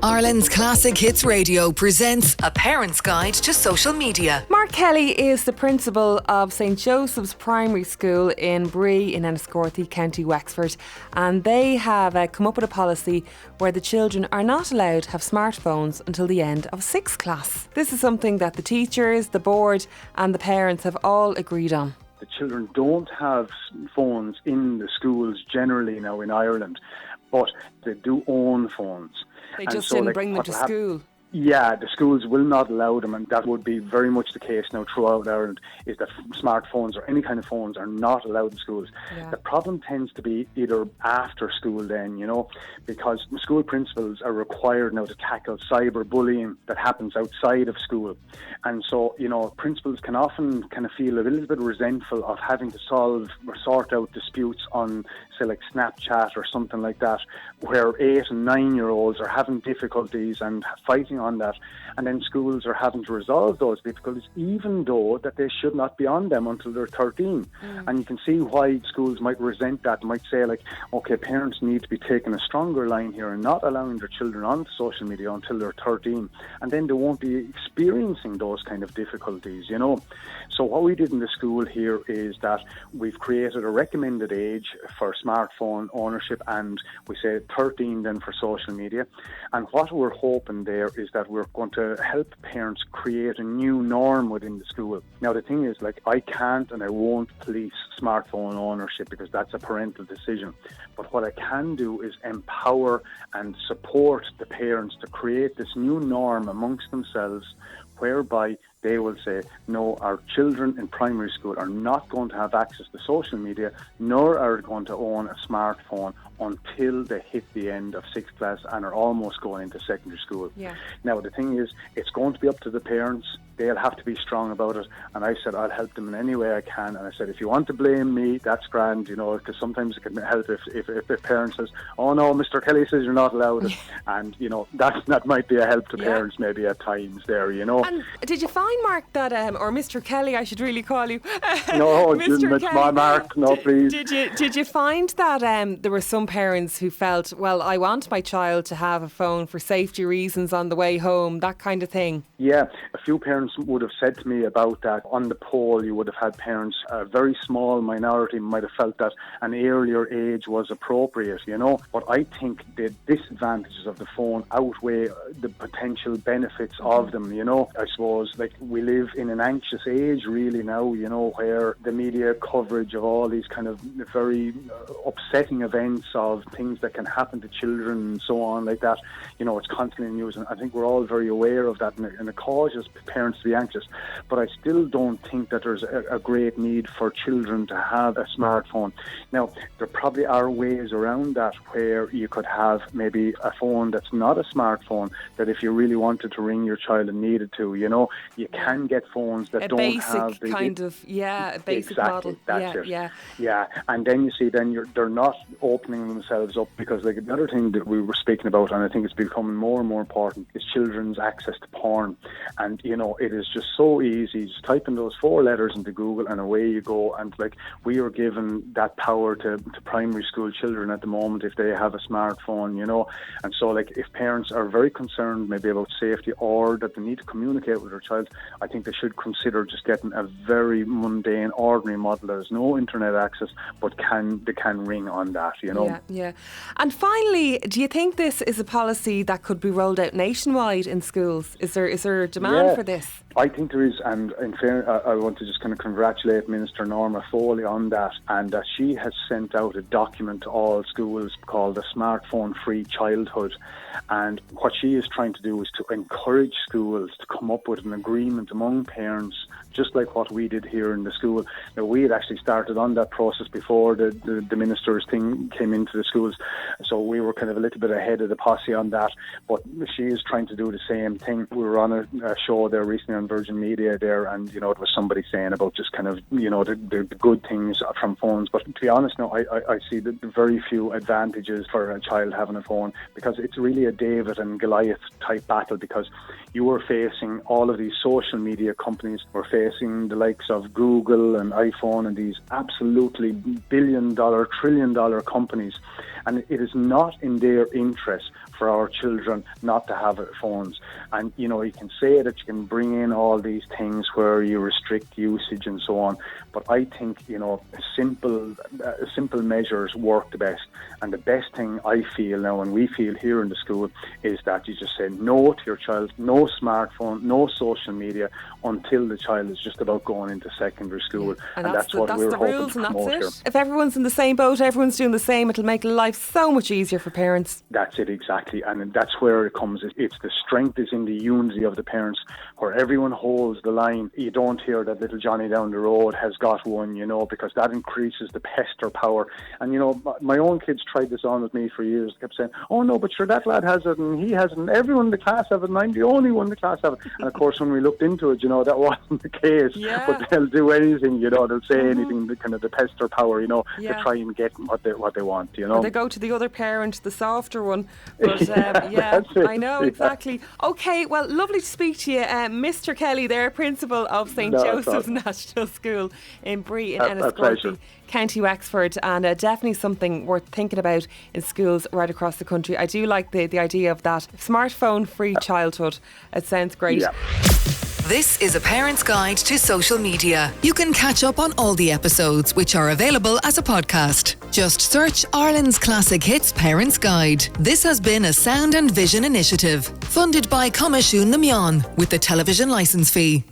Ireland's Classic Hits Radio presents A Parent's Guide to Social Media. Mark Kelly is the principal of St.Joseph's Primary School in Bree in Enniscorthy, County Wexford, and they have come up with a policy where the children are not allowed to have smartphones until the end of 6th class. This is something that the teachers, the board and the parents have all agreed on. The children don't have phones in the schools generally now in Ireland, but they do own phones. They just didn't bring them to school. Yeah, the schools will not allow them, and that would be very much the case now throughout Ireland, is that smartphones or any kind of phones are not allowed in schools. Yeah. The problem tends to be either after school then, because school principals are required now to tackle cyberbullying that happens outside of school. And so, principals can often kind of feel a little bit resentful of having to solve or sort out disputes on, say, like Snapchat or something like that, where 8 and 9-year-olds are having difficulties and fighting on that, and then schools are having to resolve those difficulties, even though that they should not be on them until they're 13. And you can see why schools might resent that, might say like, okay, parents need to be taking a stronger line here and not allowing their children onto social media until they're 13, and then they won't be experiencing those kind of difficulties, So what we did in the school here is that we've created a recommended age for smartphone ownership, and we say 13 then for social media. And what we're hoping there is that we're going to help parents create a new norm within the school. Now the thing is, I can't and I won't police smartphone ownership because that's a parental decision. But what I can do is empower and support the parents to create this new norm amongst themselves, whereby they will say, no, our children in primary school are not going to have access to social media, nor are going to own a smartphone until they hit the end of 6th class and are almost going into secondary school. Yeah. Now, the thing is, it's going to be up to the parents. They'll have to be strong about it. And I said, I'll help them in any way I can. And I said, if you want to blame me, that's grand, because sometimes it can help if a parent says, oh no, Mr. Kelly says you're not allowed it. And, that might be a help to parents maybe at times there, And did you find, Mark, that, or Mr. Kelly, I should really call you. No, it's my Mark, no, please. Did you find that there were some parents who felt, well, I want my child to have a phone for safety reasons on the way home, that kind of thing? Yeah, a few parents would have said to me about that. On the poll, you would have had parents, a very small minority might have felt that an earlier age was appropriate, But I think the disadvantages of the phone outweigh the potential benefits of them, I suppose, we live in an anxious age really now, where the media coverage of all these kind of very upsetting events of things that can happen to children and so on like that, it's constantly in the news, and I think we're all very aware of that, and it causes parents to be anxious. But I still don't think that there's a great need for children to have a smartphone. Now, there probably are ways around that where you could have maybe a phone that's not a smartphone, that if you really wanted to ring your child and needed to, you can get phones that don't have the a basic exactly, model. That's it. Yeah. And then you see, they're not opening themselves up, because the other thing that we were speaking about, and I think it's becoming more and more important, is children's access to porn. And it is just so easy. Just type in those 4 letters into Google and away you go. And we are given that power to primary school children at the moment if they have a smartphone, And so if parents are very concerned maybe about safety, or that they need to communicate with their child, I think they should consider just getting a very mundane, ordinary model that has no internet access, but they can ring on that, Yeah. And finally, do you think this is a policy that could be rolled out nationwide in schools? Is there demand for this? I think there is, and in fairness, I want to just kind of congratulate Minister Norma Foley on that, and that she has sent out a document to all schools called the Smartphone-Free Childhood. And what she is trying to do is to encourage schools to come up with an agreement among parents, just like what we did here in the school. Now, we had actually started on that process before the minister's thing came into the schools, so we were kind of a little bit ahead of the posse on that, but she is trying to do the same thing. We were on a show there recently on Virgin Media there, and it was somebody saying about just kind of the good things from phones, but to be honest now, I see the very few advantages for a child having a phone, because it's really a David and Goliath type battle, because you were facing all of these social media companies, were facing the likes of Google and iPhone and these absolutely billion-dollar, trillion-dollar companies companies. And it is not in their interest for our children not to have phones. And, you can say that you can bring in all these things where you restrict usage and so on. But I think, simple measures work the best. And the best thing I feel now, and we feel here in the school, is that you just say no to your child, no smartphone, no social media until the child is just about going into secondary school. Yeah. And that's what we're hoping to promote here. If everyone's in the same boat, everyone's doing the same, it'll make life so much easier for parents. That's it, exactly. And that's where it comes. It's the strength is in the unity of the parents, where everyone holds the line. You don't hear that little Johnny down the road has got one, because that increases the pester power. And, my own kids tried this on with me for years. They kept saying, oh no, but sure, that lad has it and he has it and everyone in the class have it and I'm the only one in the class have it. And of course, when we looked into it, that wasn't the case. Yeah. But they'll do anything, they'll say anything, the kind of the pester power, to try and get what they want, Or they go to the other parent, the softer one. But yeah, I know, exactly. Okay, well, lovely to speak to you. Mr. Kelly there, Principal of St. Joseph's National School in Bree in Enniscorthy, County Wexford, and definitely something worth thinking about in schools right across the country. I do like the idea of that smartphone-free childhood. It sounds great. Yeah. This is a parent's guide to social media. You can catch up on all the episodes, which are available as a podcast. Just search Ireland's Classic Hits Parent's Guide. This has been a Sound and Vision initiative, funded by Comisiún na Meán, with the television licence fee.